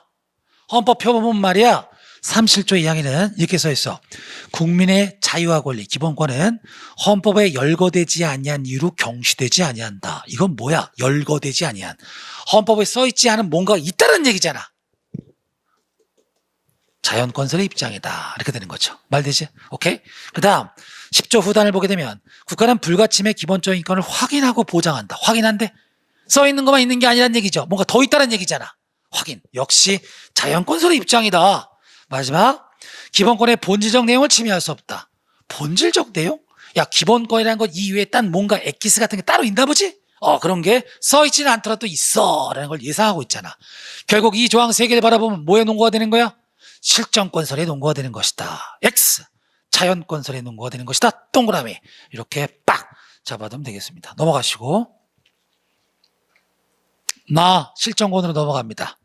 헌법 펴보면 말이야 37조 2항에는 이렇게 써있어. 국민의 자유와 권리 기본권은 헌법에 열거되지 아니한 이유로 경시되지 아니한다. 이건 뭐야? 열거되지 아니한. 헌법에 써있지 않은 뭔가가 있다는 얘기잖아. 자연건설의 입장이다. 이렇게 되는 거죠. 말되지? 오케이? 그 다음 10조 후단을 보게 되면 국가는 불가침의 기본적인 인권을 확인하고 보장한다. 확인한데 써있는 것만 있는 게 아니란 얘기죠. 뭔가 더 있다는 얘기잖아. 확인. 역시 자연건설의 입장이다. 마지막 기본권의 본질적 내용을 침해할 수 없다. 본질적 내용? 야 기본권이라는 것 이외에 딴 뭔가 엑기스 같은 게 따로 있나 보지? 그런 게 써있지는 않더라도 있어 라는 걸 예상하고 있잖아. 결국 이 조항 3개를 바라보면 뭐에 논거가 되는 거야? 실정건설에 논거가 되는 것이다. X. 자연건설에 논거가 되는 것이다. 동그라미. 이렇게 빡 잡아두면 되겠습니다. 넘어가시고 실정권으로 넘어갑니다.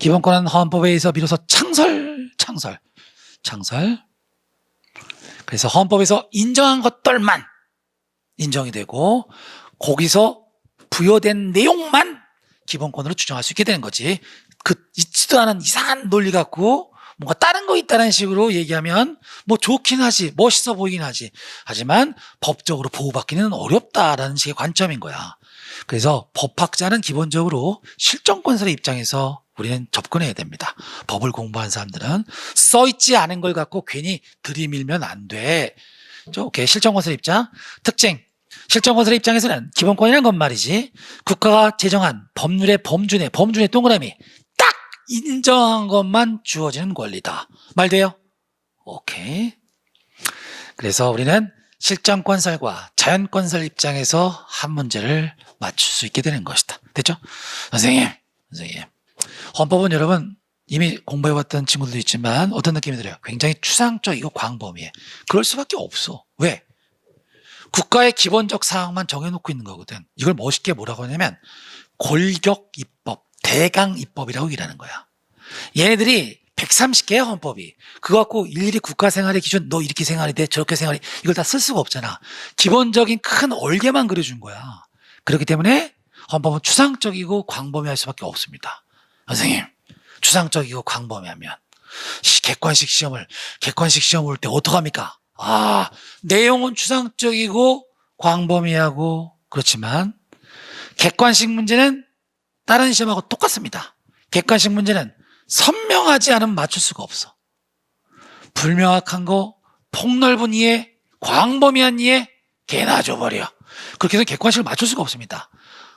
기본권은 헌법에 의해서 비로소 창설. 그래서 헌법에서 인정한 것들만 인정이 되고 거기서 부여된 내용만 기본권으로 주장할 수 있게 되는 거지. 그 있지도 않은 이상한 논리 갖고 뭔가 다른 거 있다는 식으로 얘기하면 뭐 좋긴 하지, 멋있어 보이긴 하지. 하지만 법적으로 보호받기는 어렵다라는 식의 관점인 거야. 그래서 법학자는 기본적으로 실정건설의 입장에서 우리는 접근해야 됩니다. 법을 공부한 사람들은 써있지 않은 걸 갖고 괜히 들이밀면 안 돼. 오케이. 실정건설의 입장. 특징. 실정건설의 입장에서는 기본권이란 건 말이지. 국가가 제정한 법률의 범준의 동그라미. 딱 인정한 것만 주어지는 권리다. 말 돼요? 오케이. 그래서 우리는 실전건설과 자연건설 입장에서 한 문제를 맞출 수 있게 되는 것이다. 됐죠? 선생님. 헌법은 여러분 이미 공부해봤던 친구들도 있지만 어떤 느낌이 들어요? 굉장히 추상적이고 광범위해. 그럴 수밖에 없어. 왜? 국가의 기본적 사항만 정해놓고 있는 거거든. 이걸 멋있게 뭐라고 하냐면 골격입법, 대강입법이라고 일하는 거야. 얘네들이 130개야 헌법이. 그거 갖고 일일이 국가생활의 기준 너 이렇게 생활이 돼 저렇게 생활이 이걸 다 쓸 수가 없잖아. 기본적인 큰 얼개만 그려준 거야. 그렇기 때문에 헌법은 추상적이고 광범위할 수밖에 없습니다. 선생님 추상적이고 광범위하면 객관식 시험을 볼 때 어떡합니까? 내용은 추상적이고 광범위하고 그렇지만 객관식 문제는 다른 시험하고 똑같습니다. 객관식 문제는 선명하지 않으면 맞출 수가 없어. 불명확한 거, 폭넓은 이해, 광범위한 이해 개나 줘버려. 그렇게 해서 객관식을 맞출 수가 없습니다.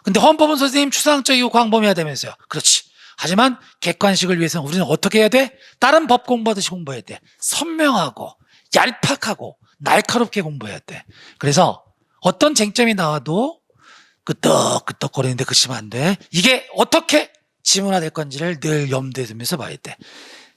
근데 헌법은 선생님 추상적이고 광범위하다면서요. 그렇지. 하지만 객관식을 위해서는 우리는 어떻게 해야 돼? 다른 법 공부하듯이 공부해야 돼. 선명하고 얄팍하고 날카롭게 공부해야 돼. 그래서 어떤 쟁점이 나와도 끄떡끄떡거리는데 그치면 안 돼. 이게 어떻게 지문화될 건지를 늘 염두에 두면서 봐야 돼.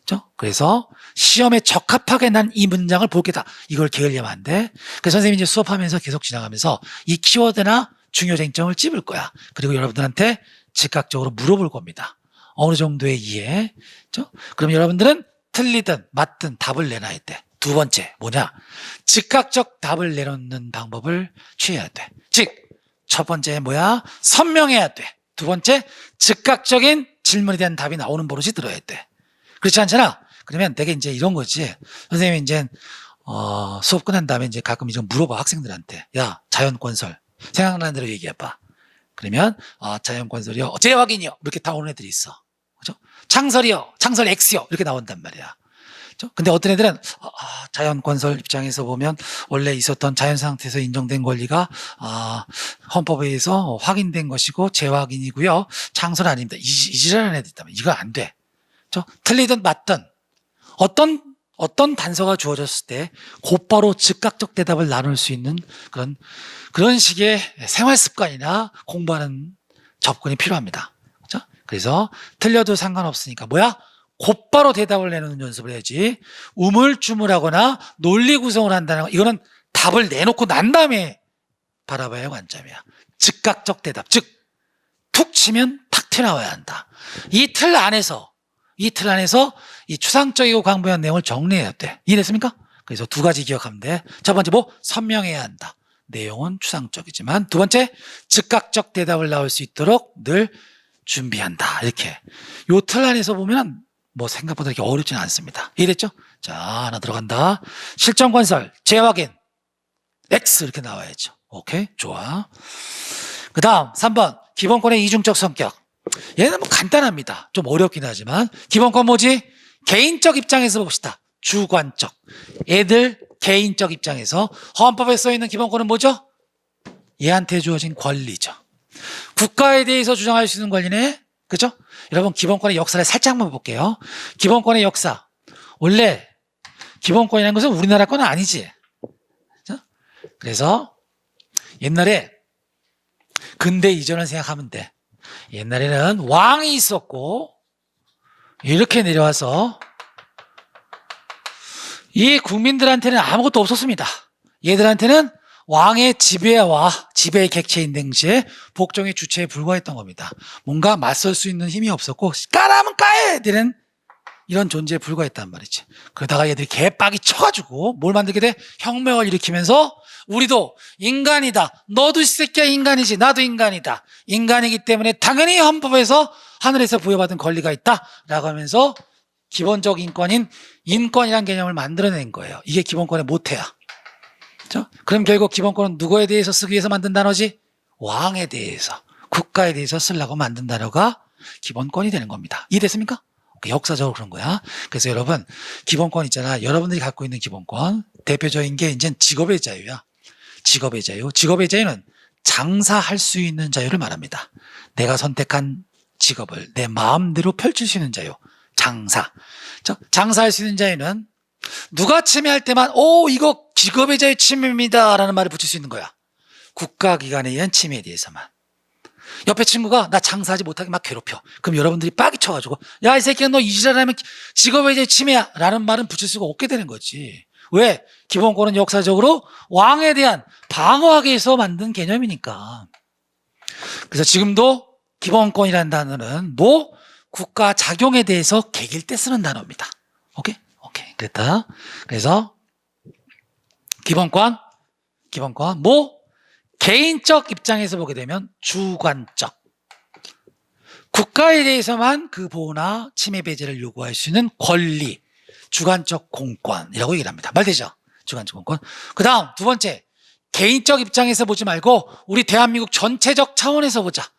그렇죠? 그래서 시험에 적합하게 난 이 문장을 볼 게다. 이걸 게을리하면 안 돼. 그래서 선생님이 이제 수업하면서 계속 지나가면서 이 키워드나 중요 쟁점을 찝을 거야. 그리고 여러분들한테 즉각적으로 물어볼 겁니다. 어느 정도의 이해. 그렇죠? 그럼 여러분들은 틀리든 맞든 답을 내놔야 돼. 두 번째 뭐냐? 즉각적 답을 내놓는 방법을 취해야 돼. 즉 첫 번째 뭐야? 선명해야 돼. 두 번째 즉각적인 질문에 대한 답이 나오는 버릇이 들어야 돼. 그렇지 않잖아? 그러면 내가 이제 이런 거지. 선생님이 이제 수업 끝난 다음에 이제 가끔 이제 물어봐 학생들한테. 야 자연건설 생각나는 대로 얘기해봐. 그러면 자연건설이요. 재확인이요. 이렇게 다 오는 애들이 있어. 그죠? 창설이요. 창설 X요. 이렇게 나온단 말이야. 그죠? 근데 어떤 애들은 자연건설 입장에서 보면 원래 있었던 자연 상태에서 인정된 권리가 헌법에 의해서 확인된 것이고 재확인이고요. 창설 아닙니다. 이지랄하는 애들 있다면 이거 안 돼. 그죠? 틀리든 맞든 어떤 단서가 주어졌을 때 곧바로 즉각적 대답을 나눌 수 있는 그런 식의 생활 습관이나 공부하는 접근이 필요합니다. 그죠? 그래서 틀려도 상관없으니까 뭐야? 곧바로 대답을 내놓는 연습을 해야지. 우물쭈물하거나 논리 구성을 한다는 거 이거는 답을 내놓고 난 다음에 바라봐야 관점이야. 즉각적 대답, 즉 툭 치면 탁 튀어나와야 한다. 이 틀 안에서 이 추상적이고 광범위한 내용을 정리해야 돼. 이해됐습니까? 그래서 두 가지 기억하면 돼. 첫 번째 선명해야 한다. 내용은 추상적이지만 두 번째 즉각적 대답을 나올 수 있도록 늘 준비한다. 이렇게 요 틀 안에서 보면 생각보다 이렇게 어렵지는 않습니다. 이해됐죠? 자, 하나 들어간다. 실전건설, 재확인, X 이렇게 나와야죠. 오케이, 좋아. 그 다음 3번 기본권의 이중적 성격. 얘는 간단합니다. 좀 어렵긴 하지만 기본권 뭐지? 개인적 입장에서 봅시다. 주관적. 애들 개인적 입장에서 헌법에 써있는 기본권은 뭐죠? 얘한테 주어진 권리죠. 국가에 대해서 주장할 수 있는 권리네. 그죠? 여러분 기본권의 역사를 살짝만 볼게요. 기본권의 역사. 원래 기본권이라는 것은 우리나라 건 아니지. 그죠? 그래서 옛날에 근대 이전을 생각하면 돼. 옛날에는 왕이 있었고 이렇게 내려와서 이 국민들한테는 아무것도 없었습니다. 얘들한테는 왕의 지배와 지배의 객체인 당시에 복종의 주체에 불과했던 겁니다. 뭔가 맞설 수 있는 힘이 없었고 까라면 까야 되는 이런 존재에 불과했단 말이지. 그러다가 얘들이 개빡이 쳐가지고 뭘 만들게 돼? 혁명을 일으키면서 우리도 인간이다. 너도 이 새끼야 인간이지. 나도 인간이다. 인간이기 때문에 당연히 헌법에서 하늘에서 부여받은 권리가 있다 라고 하면서 기본적 인권인 인권이란 개념을 만들어낸 거예요. 이게 기본권의 모태야. 그렇죠? 그럼 결국 기본권은 누구에 대해서 쓰기 위해서 만든 단어지? 왕에 대해서, 국가에 대해서 쓰려고 만든 단어가 기본권이 되는 겁니다. 이해됐습니까? 역사적으로 그런 거야. 그래서 여러분 기본권 있잖아. 여러분들이 갖고 있는 기본권 대표적인 게 이제 직업의 자유야. 직업의 자유. 직업의 자유는 장사할 수 있는 자유를 말합니다. 내가 선택한 직업을 내 마음대로 펼칠 수 있는 자유. 장사. 장사할 수 있는 자유는 누가 침해할 때만 이거 기업의자의 침해입니다 라는 말을 붙일 수 있는 거야. 국가기관에 의한 침해에 대해서만. 옆에 친구가 나 장사하지 못하게 막 괴롭혀. 그럼 여러분들이 빡이 쳐가지고 야 이 새끼야 너 이 지랄하면 직업의자의 침해야 라는 말은 붙일 수가 없게 되는 거지. 왜? 기본권은 역사적으로 왕에 대한 방어하기 위해서 만든 개념이니까. 그래서 지금도 기본권이라는 단어는 국가 작용에 대해서 개길 때 쓰는 단어입니다. 오케이? 됐다. 그래서 기본권 개인적 입장에서 보게 되면 주관적. 국가에 대해서만 그 보호나 침해 배제를 요구할 수 있는 권리, 주관적 공권이라고 얘기를 합니다. 말되죠? 주관적 공권. 그 다음 두 번째, 개인적 입장에서 보지 말고 우리 대한민국 전체적 차원에서 보자.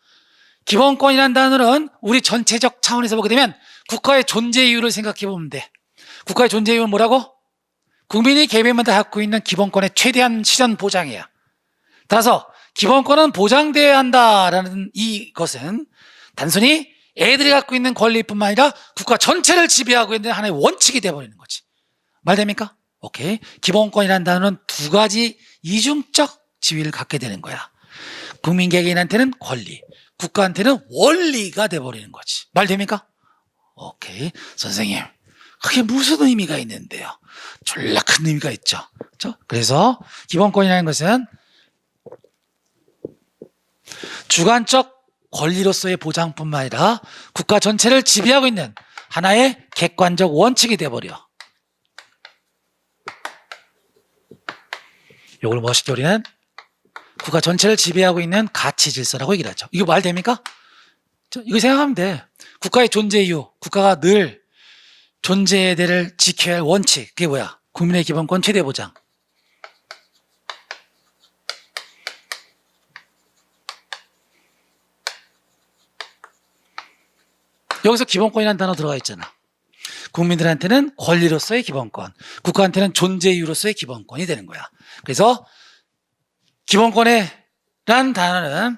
기본권이라는 단어는 우리 전체적 차원에서 보게 되면 국가의 존재 이유를 생각해 보면 돼. 국가의 존재 이유는 뭐라고? 국민이 개개인마다 갖고 있는 기본권의 최대한 실현 보장이야. 따라서 기본권은 보장되어야 한다라는 이것은 단순히 애들이 갖고 있는 권리뿐만 아니라 국가 전체를 지배하고 있는 하나의 원칙이 되어버리는 거지. 말됩니까? 오케이. 기본권이라는 단어는 두 가지 이중적 지위를 갖게 되는 거야. 국민 개개인한테는 권리, 국가한테는 원리가 돼버리는 거지. 말됩니까? 오케이. 선생님, 그게 무슨 의미가 있는데요? 졸라 큰 의미가 있죠. 그렇죠? 그래서 기본권이라는 것은 주관적 권리로서의 보장뿐만 아니라 국가 전체를 지배하고 있는 하나의 객관적 원칙이 돼버려. 이걸 멋있게 우리는 국가 전체를 지배하고 있는 가치 질서라고 얘기를 하죠. 이거 말 됩니까? 이거 생각하면 돼. 국가의 존재 이유, 국가가 늘 존재의 대를 지켜야 할 원칙, 그게 뭐야? 국민의 기본권 최대 보장. 여기서 기본권이라는 단어 들어가 있잖아. 국민들한테는 권리로서의 기본권, 국가한테는 존재 이유로서의 기본권이 되는 거야. 그래서 기본권이라는 단어는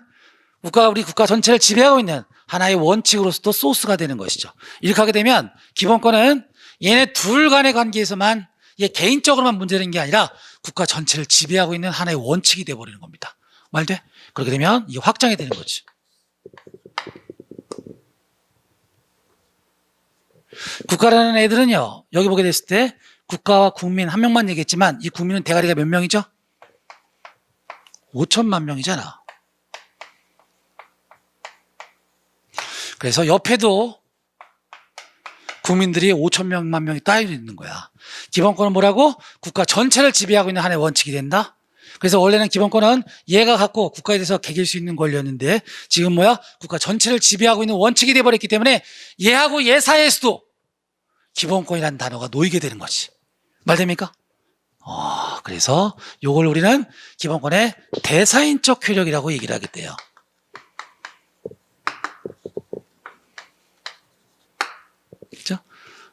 우리 국가 전체를 지배하고 있는 하나의 원칙으로서도 소스가 되는 것이죠. 이렇게 하게 되면 기본권은 얘네 둘 간의 관계에서만 개인적으로만 문제되는 게 아니라 국가 전체를 지배하고 있는 하나의 원칙이 되어버리는 겁니다. 말 돼? 그렇게 되면 이게 확장이 되는 거지. 국가라는 애들은요, 여기 보게 됐을 때 국가와 국민 한 명만 얘기했지만 이 국민은 대가리가 몇 명이죠? 5천만 명이잖아. 그래서 옆에도 국민들이 5천명만 명이 따위로 있는 거야. 기본권은 뭐라고? 국가 전체를 지배하고 있는 하나의 원칙이 된다. 그래서 원래는 기본권은 얘가 갖고 국가에 대해서 개길 수 있는 권리였는데 지금 뭐야? 국가 전체를 지배하고 있는 원칙이 돼버렸기 때문에 얘하고 얘 사이에서도 기본권이라는 단어가 놓이게 되는 거지. 말됩니까? 그래서 요걸 우리는 기본권의 대사인적 효력이라고 얘기를 하게 돼요. 그렇죠?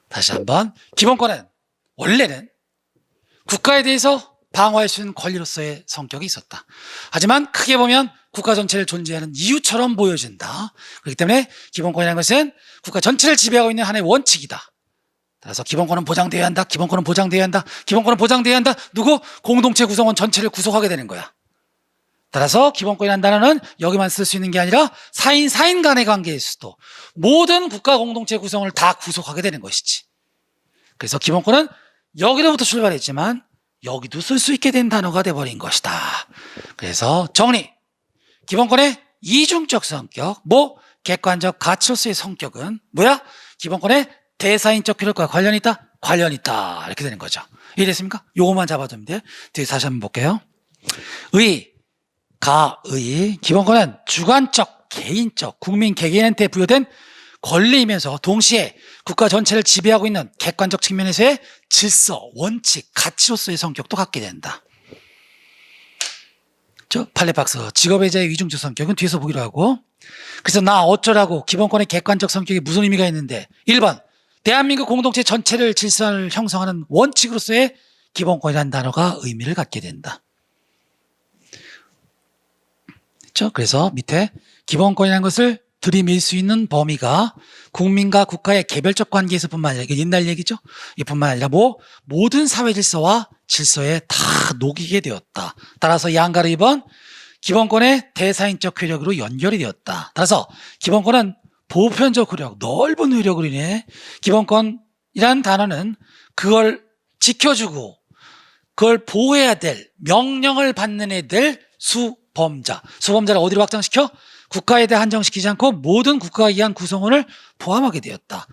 다시 한번, 기본권은 원래는 국가에 대해서 방어할 수 있는 권리로서의 성격이 있었다. 하지만 크게 보면 국가 전체를 존재하는 이유처럼 보여진다. 그렇기 때문에 기본권이라는 것은 국가 전체를 지배하고 있는 하나의 원칙이다. 따라서 기본권은 보장되어야 한다. 기본권은 보장되어야 한다. 기본권은 보장되어야 한다. 누구? 공동체 구성원 전체를 구속하게 되는 거야. 따라서 기본권이라는 단어는 여기만 쓸 수 있는 게 아니라 사인 간의 관계에서도 모든 국가 공동체 구성을 다 구속하게 되는 것이지. 그래서 기본권은 여기로부터 출발했지만 여기도 쓸 수 있게 된 단어가 돼버린 것이다. 그래서 정리. 기본권의 이중적 성격, 객관적 가치로서의 성격은 뭐야? 기본권의 대사인적 효력과 관련이 있다? 관련이 있다. 이렇게 되는 거죠. 이해됐습니까? 요것만 잡아두면 돼. 뒤에 다시 한번 볼게요. 기본권은 주관적, 개인적, 국민 개개인한테 부여된 권리이면서 동시에 국가 전체를 지배하고 있는 객관적 측면에서의 질서, 원칙, 가치로서의 성격도 갖게 된다. 팔레박스, 직업의자의 이중적 성격은 뒤에서 보기로 하고, 그래서 나 어쩌라고 기본권의 객관적 성격이 무슨 의미가 있는데 1번, 대한민국 공동체 전체를 질서를 형성하는 원칙으로서의 기본권이라는 단어가 의미를 갖게 된다. 그렇죠? 그래서 밑에 기본권이라는 것을 들이밀 수 있는 범위가 국민과 국가의 개별적 관계에서뿐만 아니라 이게 옛날 얘기죠. 이뿐만 아니라 모든 사회 질서와 질서에 다 녹이게 되었다. 따라서 양가로 2번 기본권의 대사인적 효력으로 연결이 되었다. 따라서 기본권은 보편적 효력, 넓은 효력으로 인해 기본권이란 단어는 그걸 지켜주고 그걸 보호해야 될 명령을 받는 애들 수범자를 어디로 확장시켜? 국가에 대해 한정시키지 않고 모든 국가에 의한 구성원을 포함하게 되었다.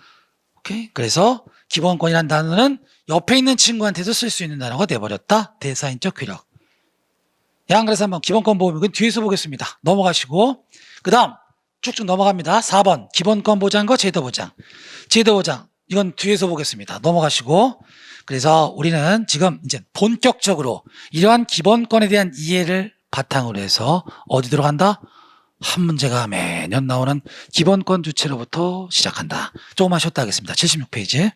오케이? 그래서 기본권이란 단어는 옆에 있는 친구한테도 쓸 수 있는 단어가 돼버렸다. 대사인적 효력. 그래서 한번 기본권 보호명은 뒤에서 보겠습니다. 넘어가시고 그 다음 쭉쭉 넘어갑니다. 4번 기본권 보장과 제도 보장. 이건 뒤에서 보겠습니다. 넘어가시고 그래서 우리는 지금 이제 본격적으로 이러한 기본권에 대한 이해를 바탕으로 해서 어디 들어간다? 한 문제가 매년 나오는 기본권 주체로부터 시작한다. 조금만 쉬었다 하겠습니다. 76페이지.